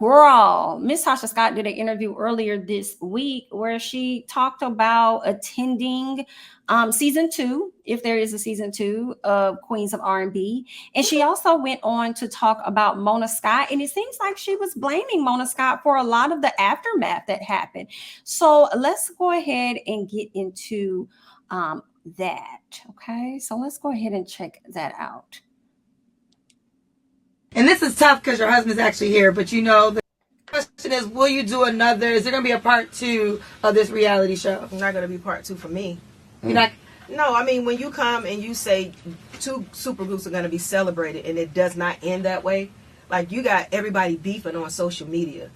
Girl, Miss Tasha Scott did an interview earlier this week where she talked about attending season 2, if there is a season 2 of Queens of R&B. And she also went on to talk about Mona Scott. And it seems like she was blaming Mona Scott for a lot of the aftermath that happened. So let's go ahead and get into that. Okay, so let's go ahead and check that out. And this is tough because your husband's actually here, but the question is, will you do another? Is there going to be a part 2 of this reality show? Not going to be part 2 for me. You're not. No, I mean, when you come and you say 2 supergroups are going to be celebrated and it does not end that way, like you got everybody beefing on social media.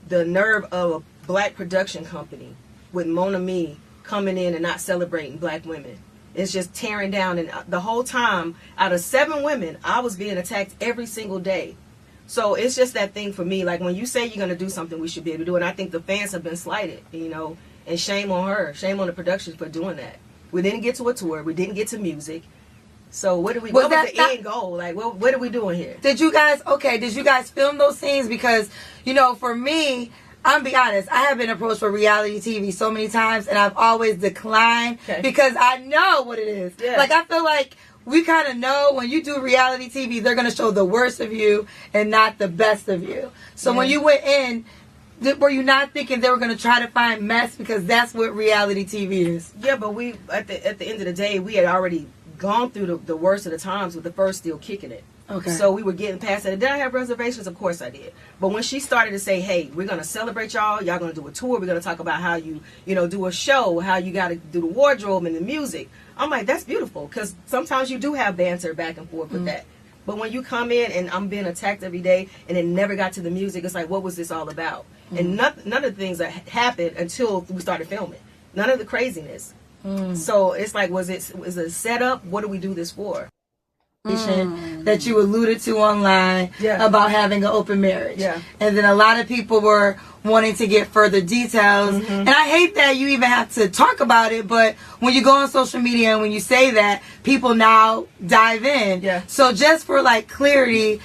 The nerve of a black production company with Mona Me coming in and not celebrating black women. It's just tearing down. And the whole time, out of 7 women, I was being attacked every single day. So it's just that thing for me. Like when you say you're going to do something, we should be able to do it. And I think the fans have been slighted, and shame on her. Shame on the production for doing that. We didn't get to a tour. We didn't get to music. So what was the end goal? Like, what are we doing here? Did you guys film those scenes? Because, for me, I'm be honest, I have been approached for reality TV so many times, and I've always declined because I know what it is. Yeah. Like, I feel like we kind of know when you do reality TV, they're going to show the worst of you and not the best of you. So when you went in, were you not thinking they were going to try to find mess? Because that's what reality TV is. Yeah, but we at the end of the day, we had already gone through the worst of the times with the first still kicking it. Okay. So we were getting past that. Did I have reservations? Of course I did. But when she started to say, hey, we're going to celebrate y'all going to do a tour. We're going to talk about how you do a show, how you got to do the wardrobe and the music. I'm like, that's beautiful. Because sometimes you do have banter back and forth with that. But when you come in and I'm being attacked every day and it never got to the music, it's like, what was this all about? And none of the things that happened until we started filming. None of the craziness. So it's like, was it a setup? What do we do this for? That you alluded to online about having an open marriage. Yeah. And then a lot of people were wanting to get further details. And I hate that you even have to talk about it, but when you go on social media and when you say that, people now dive in. Yeah. So just for clarity,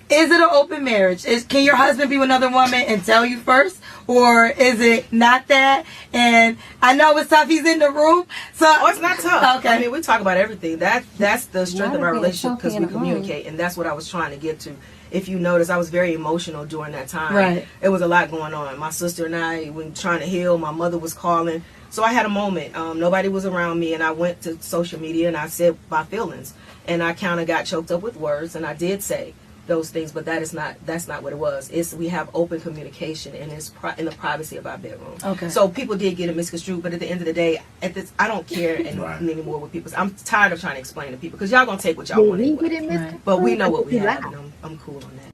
is it an open marriage? Can your husband be with another woman and tell you first? Or is it not that? And I know it's tough. He's in the room. So it's not tough. Okay. I mean, we talk about everything. That's the strength of our relationship because we communicate. And that's what I was trying to get to. If you notice, I was very emotional during that time. Right. It was a lot going on. My sister and I were trying to heal. My mother was calling. So I had a moment. Nobody was around me. And I went to social media and I said my feelings. And I kind of got choked up with words. And I did say those things, but that's not what it was. We have open communication and it's in the privacy of our bedroom. Okay. So people did get it misconstrued, but at the end of the day, I don't care anymore with people. I'm tired of trying to explain to people because y'all gonna take what y'all want anyway. But we know what we have, and I'm cool on that.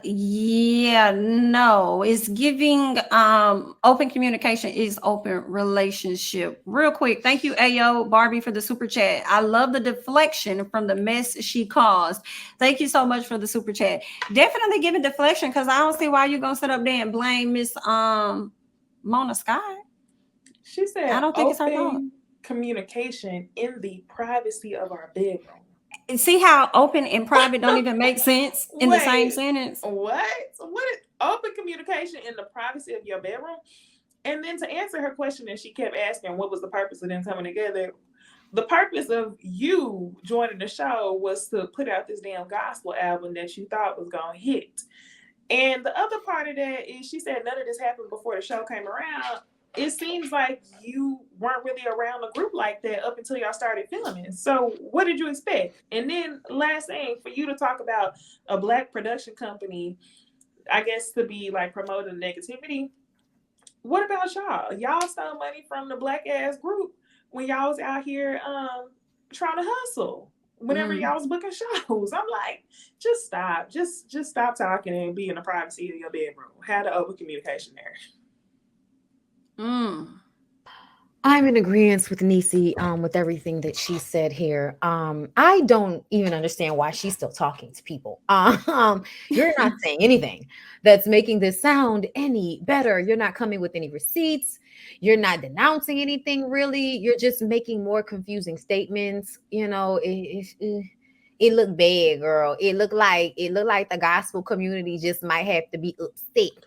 No, it's giving open communication is open relationship. Real quick, thank you Ayo Barbie for the super chat. I love the deflection from the mess she caused. Thank you so much for the super chat. Definitely giving deflection because I don't see why you're gonna sit up there and blame Miss Mona Scott. She said I don't think it's her fault. Communication in the privacy of our bedroom. See how open and private don't even make sense in the same sentence? What is open communication in the privacy of your bedroom? And then to answer her question, and she kept asking, what was the purpose of them coming together? The purpose of you joining the show was to put out this damn gospel album that you thought was going to hit. And the other part of that is she said none of this happened before the show came around. It seems like you weren't really around a group like that up until y'all started filming. So what did you expect? And then last thing, for you to talk about a black production company, I guess to be promoting negativity. What about y'all? Y'all stole money from the black ass group when y'all was out here trying to hustle. Whenever y'all was booking shows, I'm like, just stop. Just stop talking and be in the privacy of your bedroom. Have the open communication there. I'm in agreement with Necey with everything that she said here. I don't even understand why she's still talking to people. You're not saying anything that's making this sound any better. You're not coming with any receipts. You're not denouncing anything really. You're just making more confusing statements. it looked bad, girl. It looked like the gospel community just might have to be upset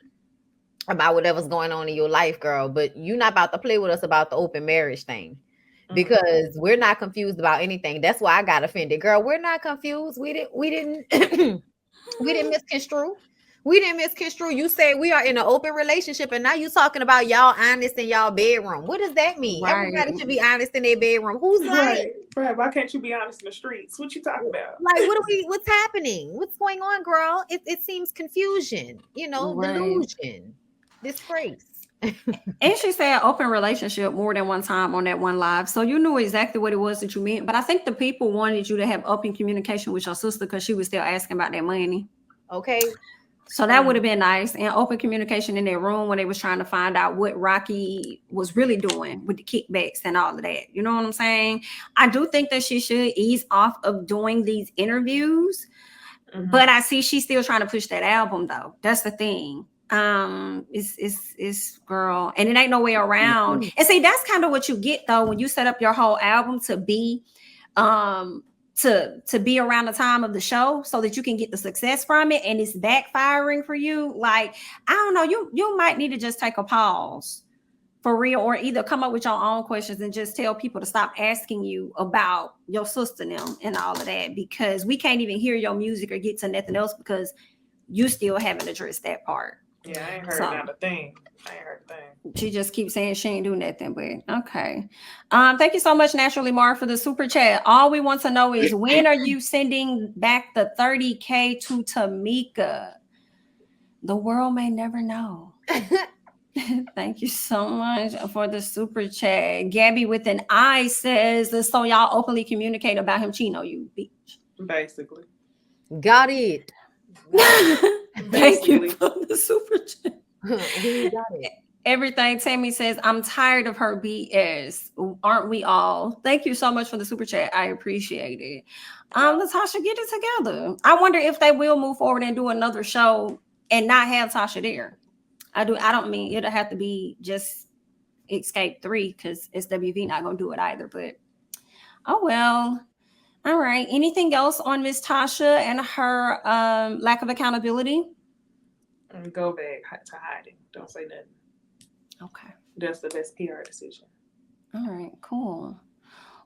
about whatever's going on in your life, girl. But you're not about to play with us about the open marriage thing, because we're not confused about anything. That's why I got offended, girl. We're not confused. We didn't we didn't misconstrue. We didn't misconstrue. You said we are in an open relationship, and now you talking about y'all honest in y'all bedroom. What does that mean? Right. Everybody should be honest in their bedroom. Who's lying? Right. Why can't you be honest in the streets? What you talking about? Like, what's happening? What's going on, girl? It seems confusion, delusion, disgrace. And she said open relationship more than one time on that one live. So you knew exactly what it was that you meant. But I think the people wanted you to have open communication with your sister because she was still asking about that money. Okay. So that would have been nice. And open communication in their room when they was trying to find out what Rocky was really doing with the kickbacks and all of that. You know what I'm saying? I do think that she should ease off of doing these interviews. But I see she's still trying to push that album though. That's the thing. It's girl, and it ain't no way around. And see, that's kind of what you get though when you set up your whole album to be to be around the time of the show so that you can get the success from it, and it's backfiring for you. Like, I don't know, you might need to just take a pause for real, or either come up with your own questions and just tell people to stop asking you about your sister now and all of that, because we can't even hear your music or get to nothing else because you still haven't addressed that part. Yeah, I ain't heard not a thing. She just keeps saying she ain't do nothing, but okay. Thank you so much, Naturally Mar, for the super chat. All we want to know is, when are you sending back the 30K to Tamika? The world may never know. Thank you so much for the super chat. Gabby with an I says, so y'all openly communicate about him cheating on you, bitch. Basically. Got it. Thank you for the super chat. We got it. Everything Tammy says, I'm tired of her BS. Aren't we all? Thank you so much for the super chat. I appreciate it. LaTocha, get it together. I wonder if they will move forward and do another show and not have Tasha there. I don't mean it'll have to be just Escape 3 because SWV not gonna do it either. But oh well. All right. Anything else on Miss Tasha and her lack of accountability? Go back to hiding. Don't say nothing. Okay. That's the best PR decision. All right, cool.